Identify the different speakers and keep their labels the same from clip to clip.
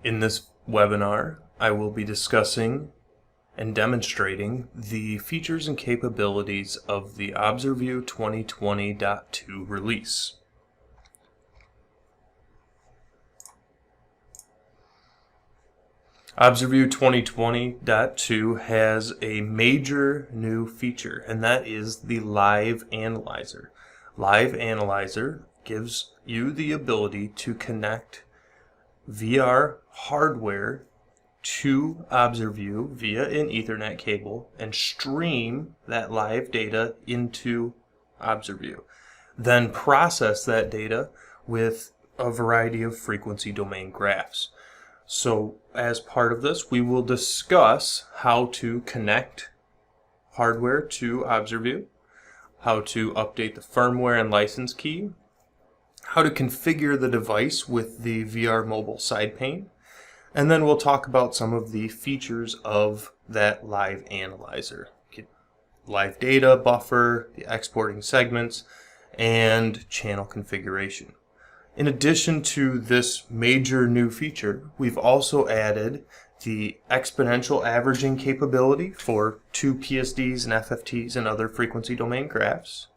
Speaker 1: In this webinar, I will be discussing and demonstrating the features and capabilities of the ObserVIEW2020.2 release. ObserVIEW 2020.2 has a major new feature, and that is the Live Analyzer. Live Analyzer gives you the ability to connect VR hardware to ObserVIEW via an Ethernet cable and stream that live data into ObserVIEW. Then process that data with a variety of frequency domain graphs. So as part of this, we will discuss how to connect hardware to ObserVIEW, how to update the firmware and license key, how to configure the device with the VR mobile side pane, and then we'll talk about some of the features of that live analyzer. Live data buffer, the exporting segments, and channel configuration. In addition to this major new feature, we've also added the exponential averaging capability for 2 PSDs and FFTs and other frequency domain graphs.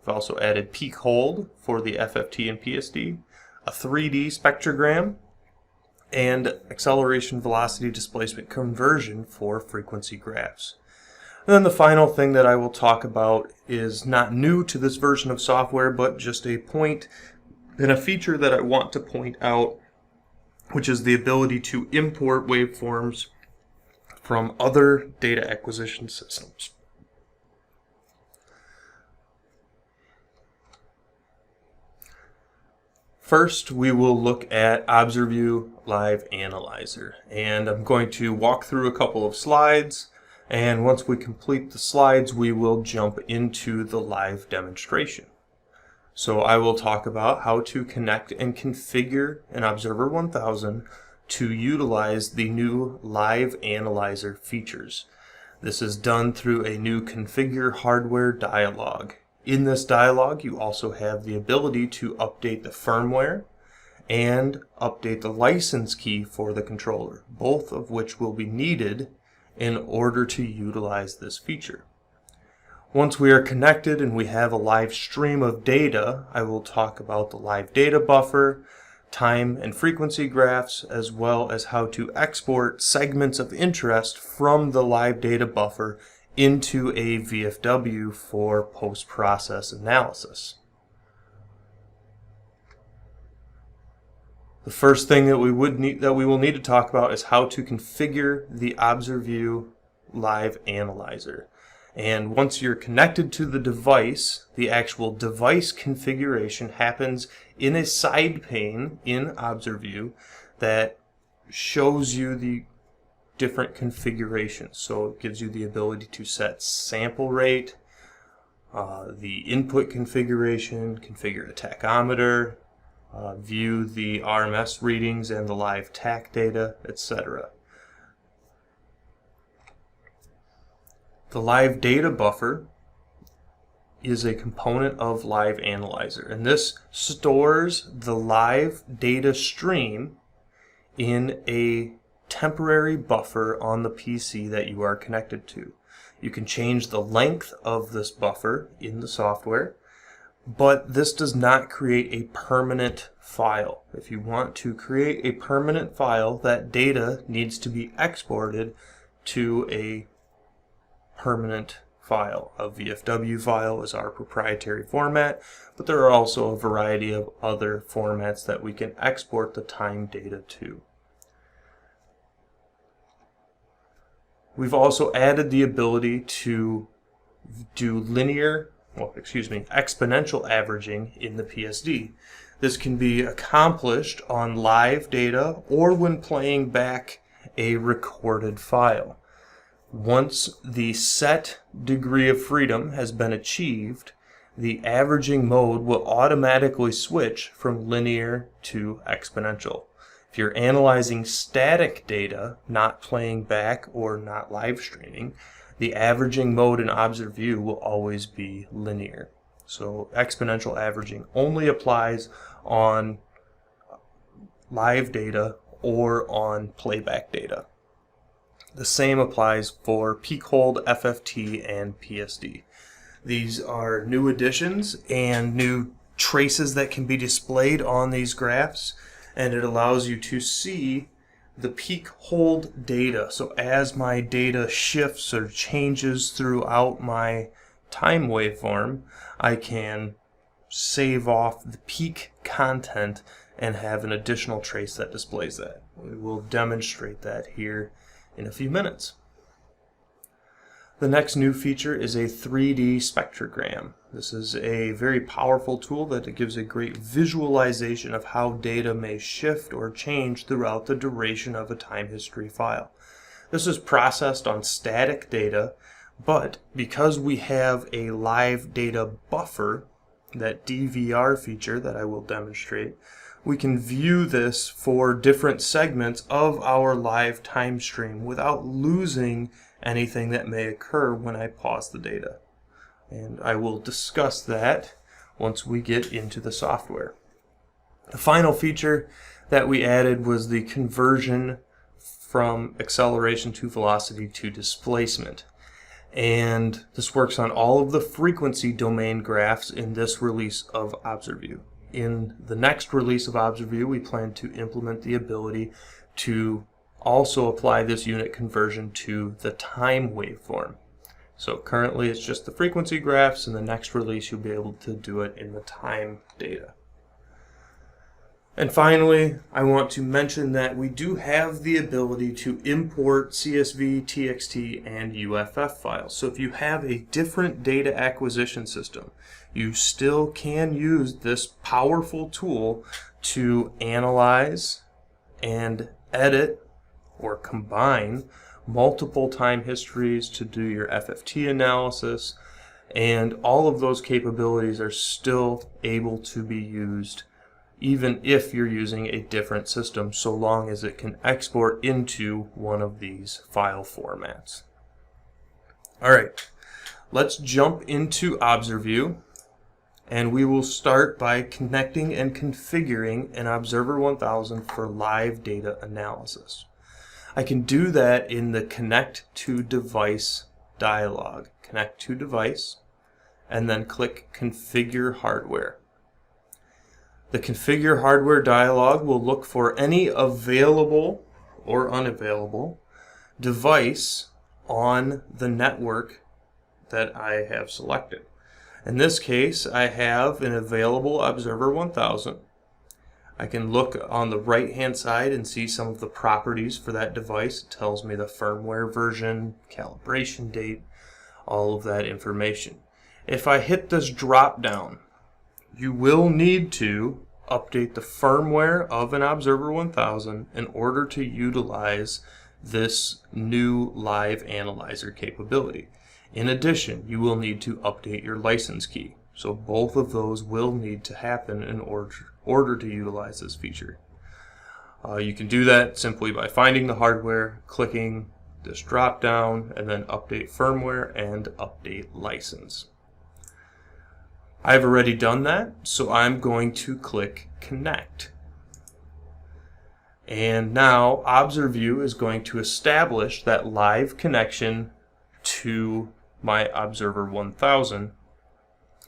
Speaker 1: We've also added peak hold for the FFT and PSD, a 3D spectrogram, and acceleration velocity displacement conversion for frequency graphs. And then the final thing that I will talk about is not new to this version of software, but just a point and a feature that I want to point out, which is the ability to import waveforms from other data acquisition systems. First, we will look at ObserVIEW Live Analyzer, and I'm going to walk through a couple of slides, and once we complete the slides, we will jump into the live demonstration. So I will talk about how to connect and configure an Observer 1000 to utilize the new Live Analyzer features. This is done through a new Configure Hardware dialog. In this dialog, you also have the ability to update the firmware and update the license key for the controller, both of which will be needed in order to utilize this feature. Once we are connected and we have a live stream of data, I will talk about the live data buffer, time and frequency graphs, as well as how to export segments of interest from the live data buffer into a VFW for post-process analysis. The first thing that we will need to talk about is how to configure the ObserVIEW Live Analyzer. And once you're connected to the device, the actual device configuration happens in a side pane in ObserVIEW that shows you the different configurations. So it gives you the ability to set sample rate, the input configuration, configure a tachometer, view the RMS readings and the live tach data, etc. The live data buffer is a component of Live Analyzer, and this stores the live data stream in a temporary buffer on the PC that you are connected to. You can change the length of this buffer in the software, but this does not create a permanent file. If you want to create a permanent file, that data needs to be exported to a permanent file. A VFW file is our proprietary format, but there are also a variety of other formats that we can export the time data to. We've also added the ability to do exponential averaging in the PSD. This can be accomplished on live data or when playing back a recorded file. Once the set degree of freedom has been achieved, the averaging mode will automatically switch from linear to exponential. If you're analyzing static data, not playing back or not live streaming, the averaging mode in ObserVIEW will always be linear. So exponential averaging only applies on live data or on playback data. The same applies for peak hold, FFT, and PSD. These are new additions and new traces that can be displayed on these graphs, and it allows you to see the peak hold data. So as my data shifts or changes throughout my time waveform, I can save off the peak content and have an additional trace that displays that. We will demonstrate that here in a few minutes. The next new feature is a 3D spectrogram. This is a very powerful tool that gives a great visualization of how data may shift or change throughout the duration of a time history file. This is processed on static data, but because we have a live data buffer, that DVR feature that I will demonstrate, we can view this for different segments of our live time stream without losing anything that may occur when I pause the data. And I will discuss that once we get into the software. The final feature that we added was the conversion from acceleration to velocity to displacement. And this works on all of the frequency domain graphs in this release of ObserView. In the next release of ObserView, we plan to implement the ability to also apply this unit conversion to the time waveform. So currently it's just the frequency graphs. In the next release you'll be able to do it in the time data. And finally, I want to mention that we do have the ability to import CSV, TXT, and UFF files. So if you have a different data acquisition system, you still can use this powerful tool to analyze and edit or combine multiple time histories to do your FFT analysis, and all of those capabilities are still able to be used even if you're using a different system, so long as it can export into one of these file formats. Alright, let's jump into ObserView, and we will start by connecting and configuring an ObserVIEW2020 for live data analysis. I can do that in the Connect to Device dialog. Connect to Device, and then click Configure Hardware. The Configure Hardware dialog will look for any available or unavailable device on the network that I have selected. In this case, I have an available ObserVIEW2000. I can look on the right hand side and see some of the properties for that device. It tells me the firmware version, calibration date, all of that information. If I hit this drop down, you will need to update the firmware of an ObserVIEW2000 in order to utilize this new live analyzer capability. In addition, you will need to update your license key. So both of those will need to happen in order to utilize this feature. You can do that simply by finding the hardware, clicking this drop down, and then update firmware and update license. I've already done that, so I'm going to click Connect. And now ObserView is going to establish that live connection to my ObserVIEW2000,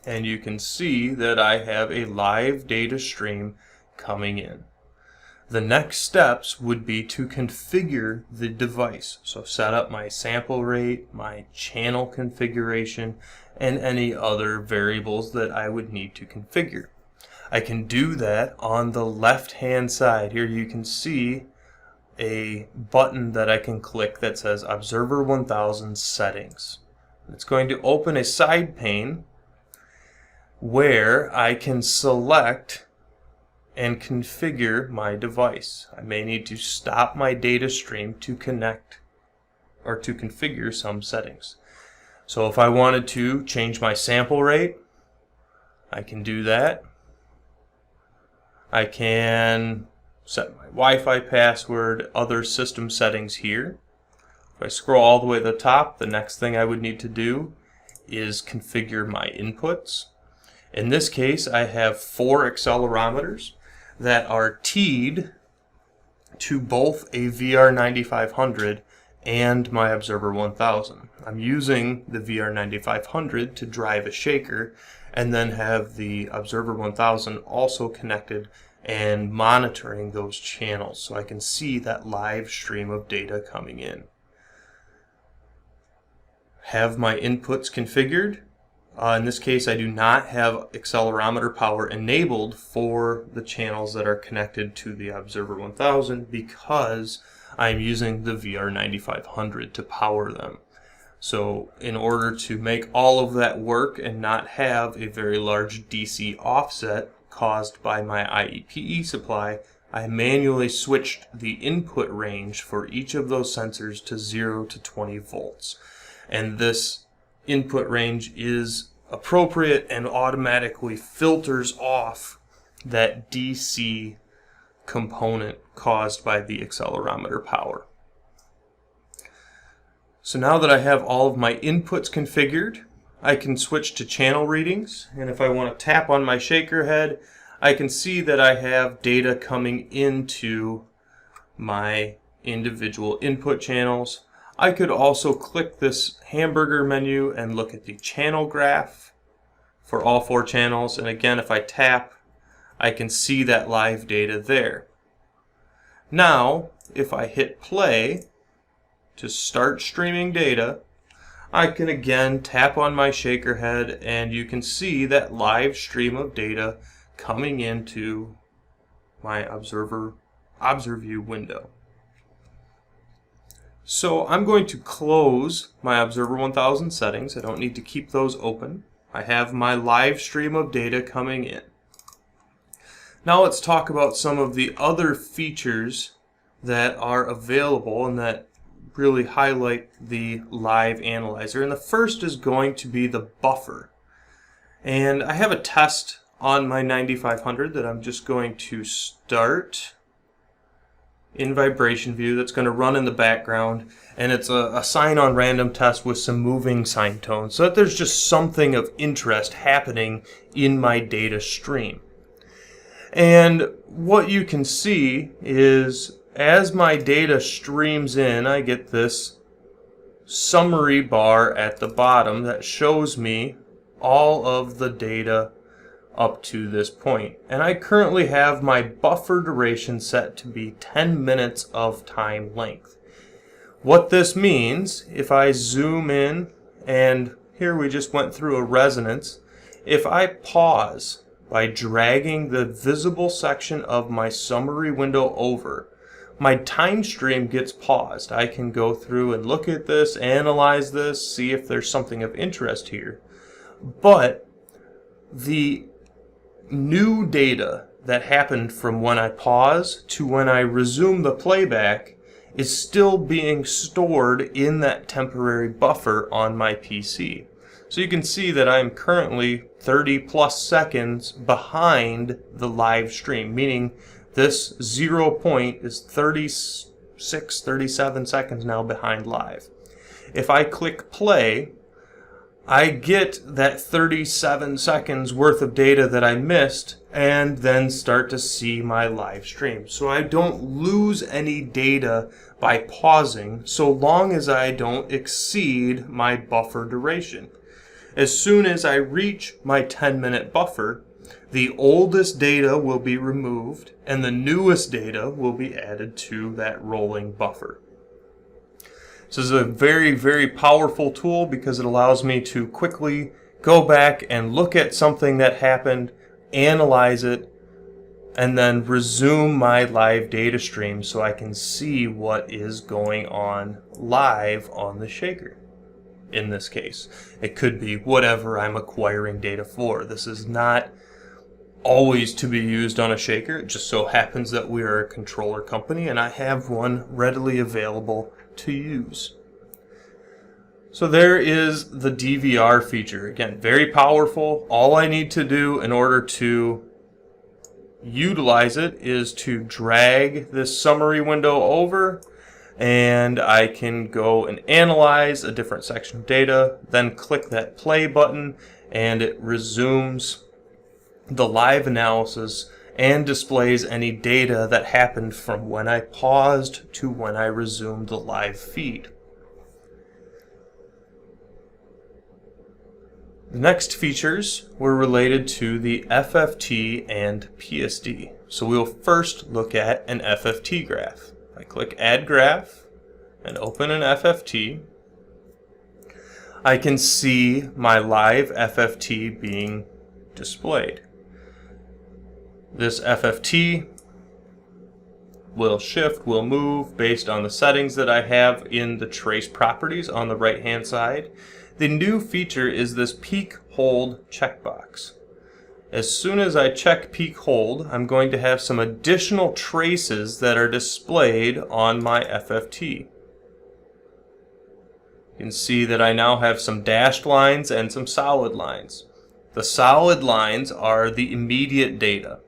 Speaker 1: and you can see that I have a live data stream coming in. The next steps would be to configure the device. So set up my sample rate, my channel configuration, and any other variables that I would need to configure. I can do that on the left hand side. Here you can see a button that I can click that says ObserVIEW2000 Settings. It's going to open a side pane where I can select and configure my device. I may need to stop my data stream to connect or to configure some settings. So if I wanted to change my sample rate, I can do that. I can set my Wi-Fi password, other system settings here. If I scroll all the way to the top, the next thing I would need to do is configure my inputs. In this case, I have 4 accelerometers that are teed to both a VR9500 and my ObserVIEW2000. I'm using the VR9500 to drive a shaker and then have the ObserVIEW2000 also connected and monitoring those channels so I can see that live stream of data coming in. Have my inputs configured. In this case, I do not have accelerometer power enabled for the channels that are connected to the ObserVIEW2000 because I'm using the VR9500 to power them. So in order to make all of that work and not have a very large DC offset caused by my IEPE supply, I manually switched the input range for each of those sensors to 0 to 20 volts. And this input range is appropriate and automatically filters off that DC component caused by the accelerometer power. So now that I have all of my inputs configured, I can switch to channel readings, and if I want to tap on my shaker head, I can see that I have data coming into my individual input channels. I could also click this hamburger menu and look at the channel graph for all 4 channels, and again, if I tap, I can see that live data there. Now, if I hit play to start streaming data, I can again tap on my shaker head and you can see that live stream of data coming into my ObserView window. So I'm going to close my ObserVIEW2000 settings. I don't need to keep those open. I have my live stream of data coming in. Now let's talk about some of the other features that are available and that really highlight the live analyzer. And the first is going to be the buffer. And I have a test on my 9500 that I'm just going to start in vibration view that's going to run in the background, and it's a sign on random test with some moving sine tones so that there's just something of interest happening in my data stream. And what you can see is as my data streams in, I get this summary bar at the bottom that shows me all of the data up to this point. And I currently have my buffer duration set to be 10 minutes of time length. What this means, if I zoom in, and here we just went through a resonance, if I pause by dragging the visible section of my summary window over, my time stream gets paused. I can go through and look at this, analyze this, see if there's something of interest here. But the new data that happened from when I pause to when I resume the playback is still being stored in that temporary buffer on my PC. So you can see that I'm currently 30 plus seconds behind the live stream, meaning this 0 point is 36, 37 seconds now behind live. If I click play, I get that 37 seconds worth of data that I missed and then start to see my live stream. So I don't lose any data by pausing so long as I don't exceed my buffer duration. As soon as I reach my 10-minute buffer, the oldest data will be removed and the newest data will be added to that rolling buffer. This is a very, very powerful tool because it allows me to quickly go back and look at something that happened, analyze it, and then resume my live data stream so I can see what is going on live on the shaker. In this case, it could be whatever I'm acquiring data for. This is not always to be used on a shaker. It just so happens that we are a controller company and I have one readily available to use. So there is the DVR feature. Again, very powerful. All I need to do in order to utilize it is to drag this summary window over and I can go and analyze a different section of data, then click that play button and it resumes the live analysis and displays any data that happened from when I paused to when I resumed the live feed. The next features were related to the FFT and PSD. So we'll first look at an FFT graph. I click Add Graph and open an FFT. I can see my live FFT being displayed. This FFT will shift, will move based on the settings that I have in the trace properties on the right hand side. The new feature is this peak hold checkbox. As soon as I check peak hold, I'm going to have some additional traces that are displayed on my FFT. You can see that I now have some dashed lines and some solid lines. The solid lines are the immediate data.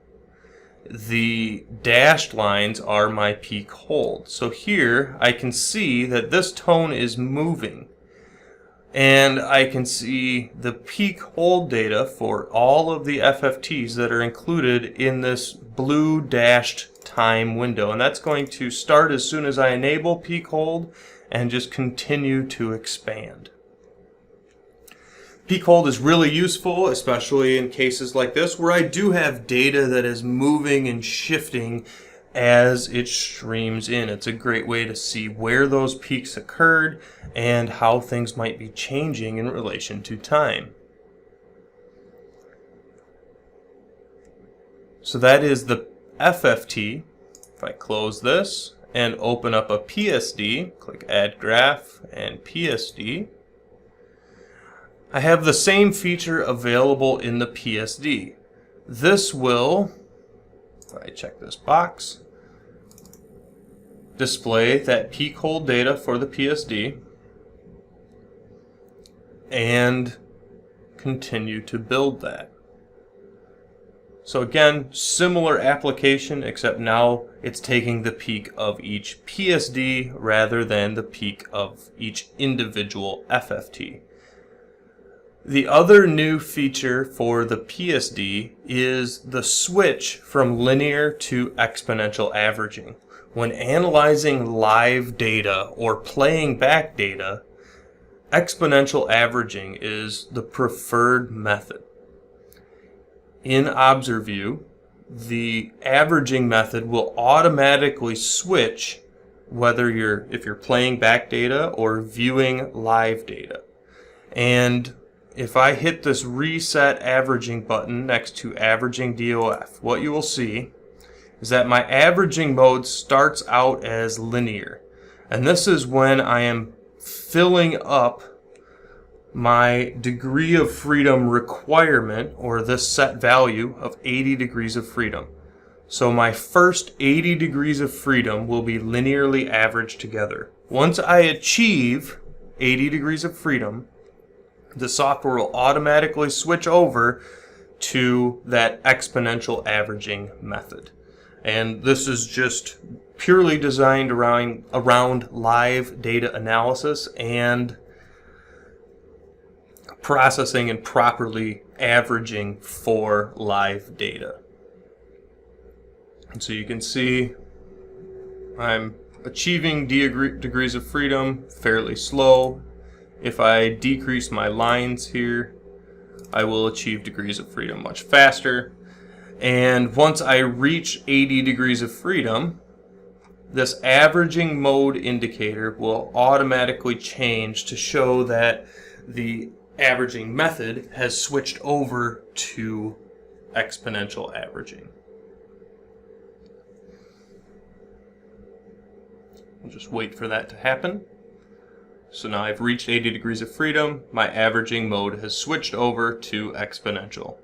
Speaker 1: The dashed lines are my peak hold. So here I can see that this tone is moving. And I can see the peak hold data for all of the FFTs that are included in this blue dashed time window. And that's going to start as soon as I enable peak hold and just continue to expand. Peak hold is really useful, especially in cases like this where I do have data that is moving and shifting as it streams in. It's a great way to see where those peaks occurred and how things might be changing in relation to time. So that is the FFT. If I close this and open up a PSD, click Add Graph and PSD, I have the same feature available in the PSD. This will, if I check this box, display that peak hold data for the PSD and continue to build that. So again, similar application, except now it's taking the peak of each PSD rather than the peak of each individual FFT. The other new feature for the PSD is the switch from linear to exponential averaging. When analyzing live data or playing back data, exponential averaging is the preferred method. In ObserView, the averaging method will automatically switch if you're playing back data or viewing live data. And if I hit this reset averaging button next to averaging DOF, what you will see is that my averaging mode starts out as linear. And this is when I am filling up my degree of freedom requirement, or this set value of 80 degrees of freedom. So my first 80 degrees of freedom will be linearly averaged together. Once I achieve 80 degrees of freedom, the software will automatically switch over to that exponential averaging method. And this is just purely designed around live data analysis and processing and properly averaging for live data. And so you can see I'm achieving degrees of freedom fairly slow. If I decrease my lines here, I will achieve degrees of freedom much faster. And once I reach 80 degrees of freedom, this averaging mode indicator will automatically change to show that the averaging method has switched over to exponential averaging. We'll just wait for that to happen. So now I've reached 80 degrees of freedom. My averaging mode has switched over to exponential.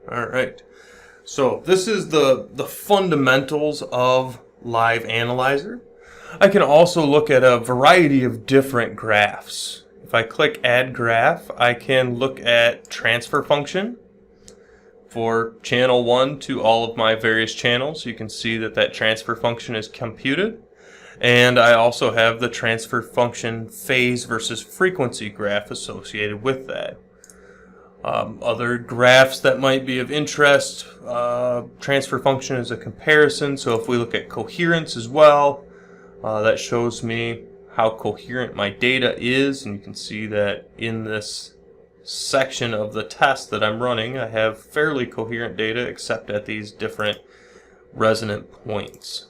Speaker 1: All right, so this is the fundamentals of Live Analyzer. I can also look at a variety of different graphs. If I click Add Graph, I can look at transfer function for channel 1 to all of my various channels. You can see that that transfer function is computed. And I also have the transfer function phase versus frequency graph associated with that. Other graphs that might be of interest, transfer function is a comparison. So if we look at coherence as well, that shows me how coherent my data is. And you can see that in this section of the test that I'm running, I have fairly coherent data except at these different resonant points.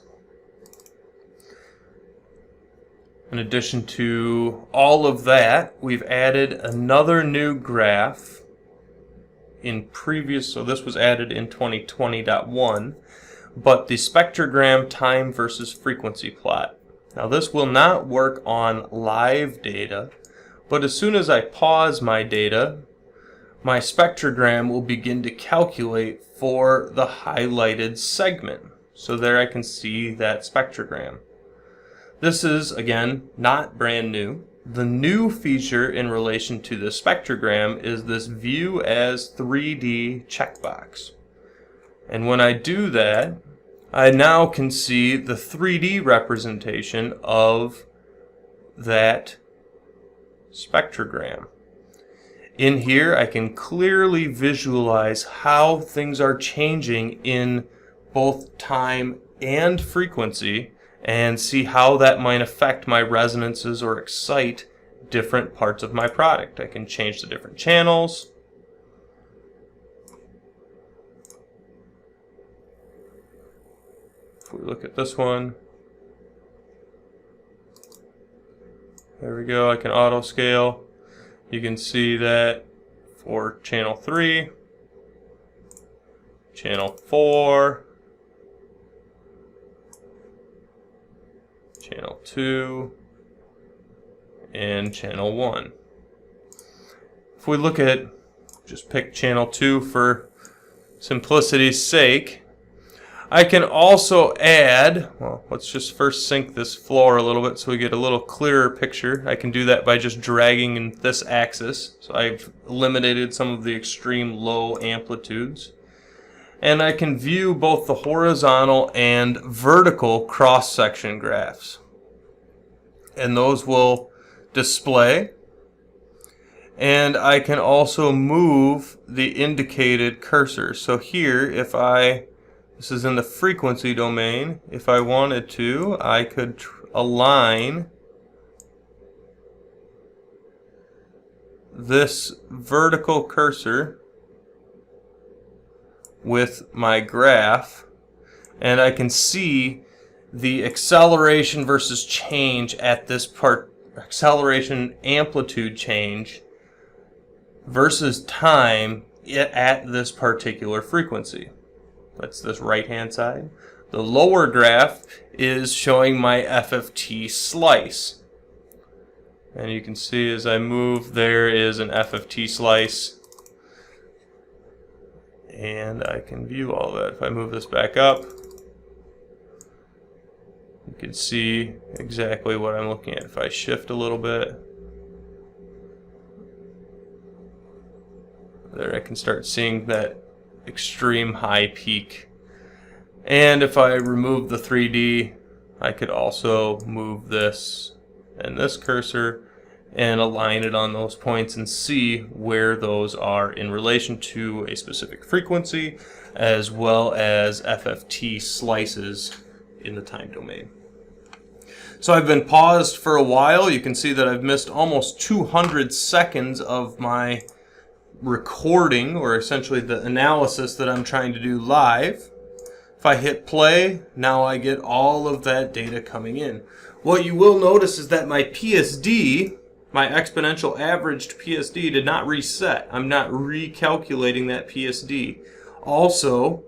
Speaker 1: In addition to all of that, we've added another new graph in previous, so this was added in 2020.1, but the spectrogram time versus frequency plot. Now this will not work on live data, but as soon as I pause my data, my spectrogram will begin to calculate for the highlighted segment. So there I can see that spectrogram. This is, again, not brand new. The new feature in relation to the spectrogram is this view as 3D checkbox. And when I do that, I now can see the 3D representation of that spectrogram. In here, I can clearly visualize how things are changing in both time and frequency, and see how that might affect my resonances or excite different parts of my product. I can change the different channels. If we look at this one, there we go, I can auto scale. You can see that for channel 3, channel 4, channel 2, and channel 1. If we look at, just pick channel 2 for simplicity's sake, I can also add, well, let's just first sync this floor a little bit so we get a little clearer picture. I can do that by just dragging in this axis. So I've eliminated some of the extreme low amplitudes. And I can view both the horizontal and vertical cross-section graphs. And those will display. And I can also move the indicated cursor. So here, if this is in the frequency domain, if I wanted to, I could align this vertical cursor with my graph, and I can see the acceleration versus change at this part, acceleration amplitude change versus time at this particular frequency. That's this right hand side. The lower graph is showing my FFT slice. And you can see as I move, there is an FFT slice. And I can view all that. If I move this back up, you can see exactly what I'm looking at. If I shift a little bit, there I can start seeing that extreme high peak. And if I remove the 3D, I could also move this and this cursor and align it on those points and see where those are in relation to a specific frequency, as well as FFT slices in the time domain. So I've been paused for a while. You can see that I've missed almost 200 seconds of my recording, or essentially the analysis that I'm trying to do live. If I hit play, now I get all of that data coming in. What you will notice is that my PSD, my exponential averaged PSD, did not reset. I'm not recalculating that PSD. Also,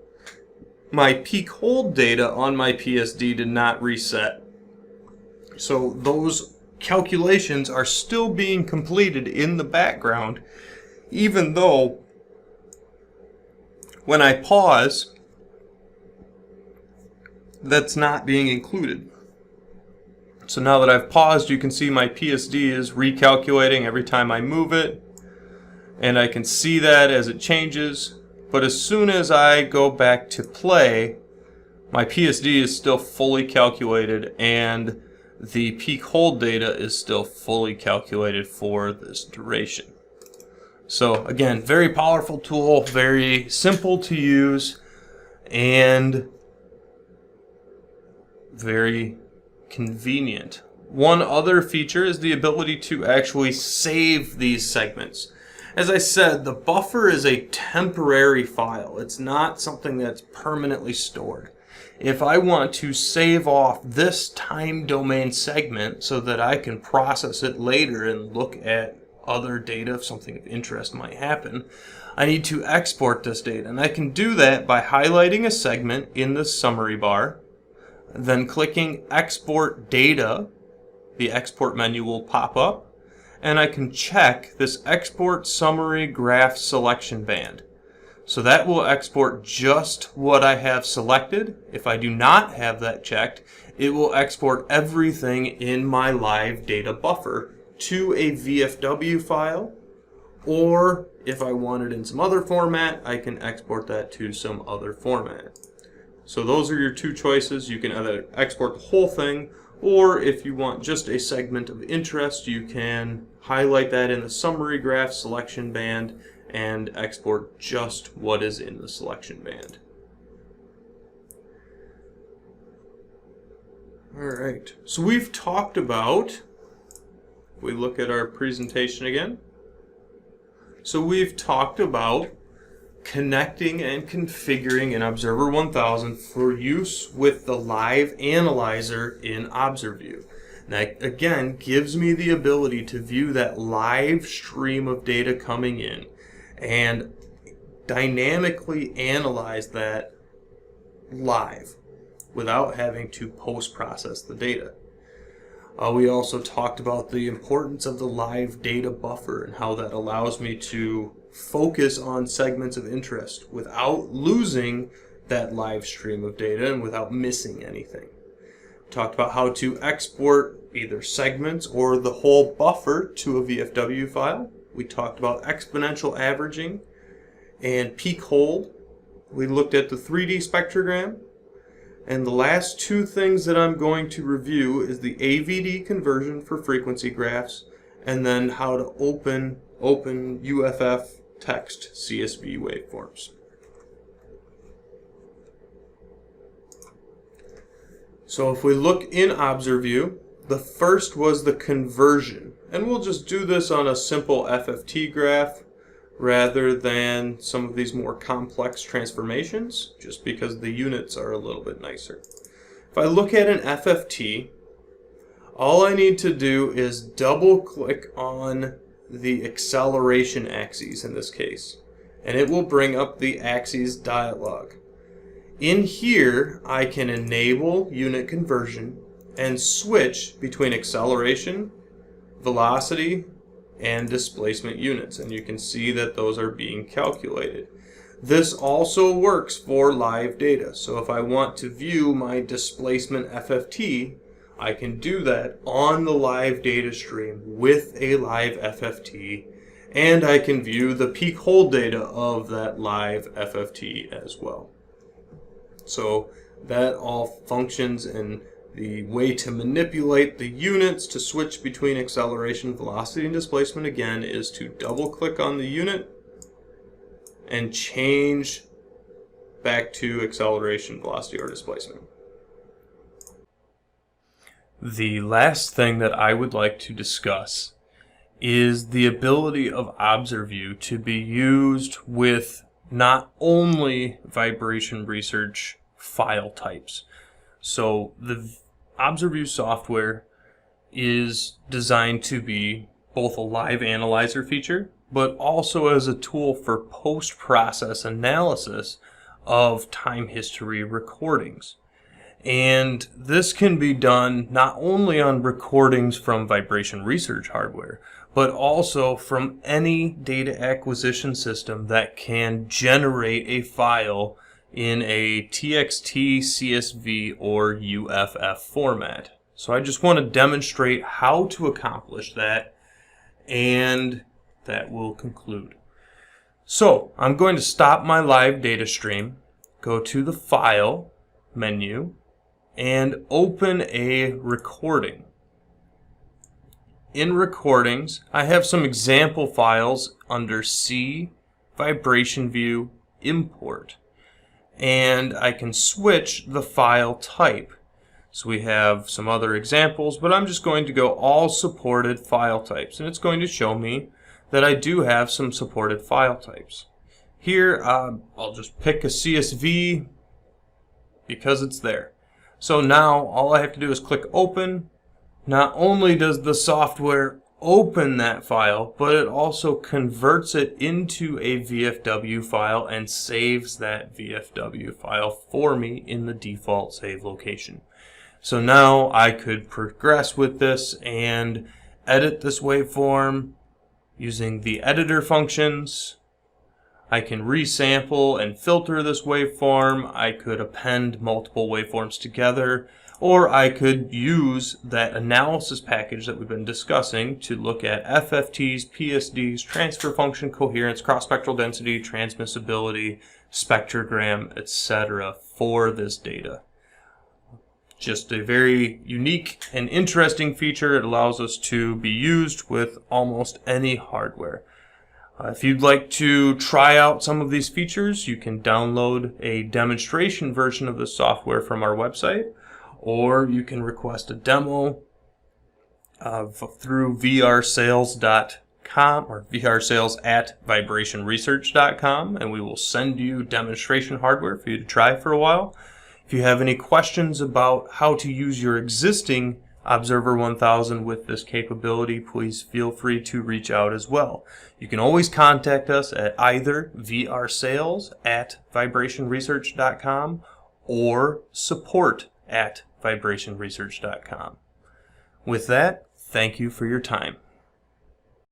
Speaker 1: my peak hold data on my PSD did not reset. So those calculations are still being completed in the background, even though when I pause, that's not being included. So now that I've paused, you can see my PSD is recalculating every time I move it, and I can see that as it changes. But as soon as I go back to play, my PSD is still fully calculated, and the peak hold data is still fully calculated for this duration. So again, very powerful tool, very simple to use, and very convenient. One other feature is the ability to actually save these segments. As I said, the buffer is a temporary file. It's not something that's permanently stored. If I want to save off this time domain segment so that I can process it later and look at other data if something of interest might happen, I need to export this data. And I can do that by highlighting a segment in the summary bar, then clicking Export Data. The export menu will pop up, and I can check this Export Summary Graph Selection Band. So that will export just what I have selected. If I do not have that checked, it will export everything in my live data buffer to a VFW file, or if I want it in some other format, I can export that to some other format. So those are your two choices. You can either export the whole thing, or if you want just a segment of interest, you can highlight that in the summary graph selection band and export just what is in the selection band. Alright, so we've talked about, if we look at our presentation again, so we've talked about connecting and configuring an Observer 1000 for use with the live analyzer in ObserView. That again gives me the ability to view that live stream of data coming in and dynamically analyze that live without having to post-process the data. We also talked about the importance of the live data buffer and how that allows me to focus on segments of interest without losing that live stream of data and without missing anything. We talked about how to export either segments or the whole buffer to a VFW file. We talked about exponential averaging and peak hold. We looked at the 3D spectrogram. And the last two things that I'm going to review is the AVD conversion for frequency graphs, and then how to open UFF text CSV waveforms. So if we look in ObserView, the first was the conversion. And we'll just do this on a simple FFT graph rather than some of these more complex transformations, just because the units are a little bit nicer. If I look at an FFT, all I need to do is double click on the acceleration axes in this case, and it will bring up the axes dialog. In here, I can enable unit conversion and switch between acceleration, velocity, and displacement units, and you can see that those are being calculated. This also works for live data, so if I want to view my displacement FFT, I can do that on the live data stream with a live FFT, and I can view the peak hold data of that live FFT as well. So that all functions, and the way to manipulate the units to switch between acceleration, velocity, and displacement again is to double click on the unit and change back to acceleration, velocity, or displacement. The last thing that I would like to discuss is the ability of ObserView to be used with not only vibration research file types. So the ObserView software is designed to be both a live analyzer feature, but also as a tool for post-process analysis of time history recordings. And this can be done not only on recordings from vibration research hardware, but also from any data acquisition system that can generate a file in a TXT, CSV, or UFF format. So I just want to demonstrate how to accomplish that, and that will conclude. So I'm going to stop my live data stream, go to the File menu, and open a recording. in recordings, I have some example files under C, Vibration View, Import. And I can switch the file type. So we have some other examples, but I'm just going to go all supported file types, and it's going to show me that I do have some supported file types. Here, I'll just pick a CSV because it's there. So now all I have to do is click Open. Not only does the software open that file, but it also converts it into a VFW file and saves that VFW file for me in the default save location. So now I could progress with this and edit this waveform using the editor functions. I can resample and filter this waveform. I could append multiple waveforms together, or I could use that analysis package that we've been discussing to look at FFTs, PSDs, transfer function coherence, cross-spectral density, transmissibility, spectrogram, etc. for this data. Just a very unique and interesting feature. It allows us to be used with almost any hardware. If you'd like to try out some of these features, you can download a demonstration version of the software from our website, or you can request a demo through vrsales.com or vrsales@vibrationresearch.com, and we will send you demonstration hardware for you to try for a while. If you have any questions about how to use your existing Observer 1000 with this capability, please feel free to reach out as well. You can always contact us at either vrsales@vibrationresearch.com or support@vibrationresearch.com. With that, thank you for your time.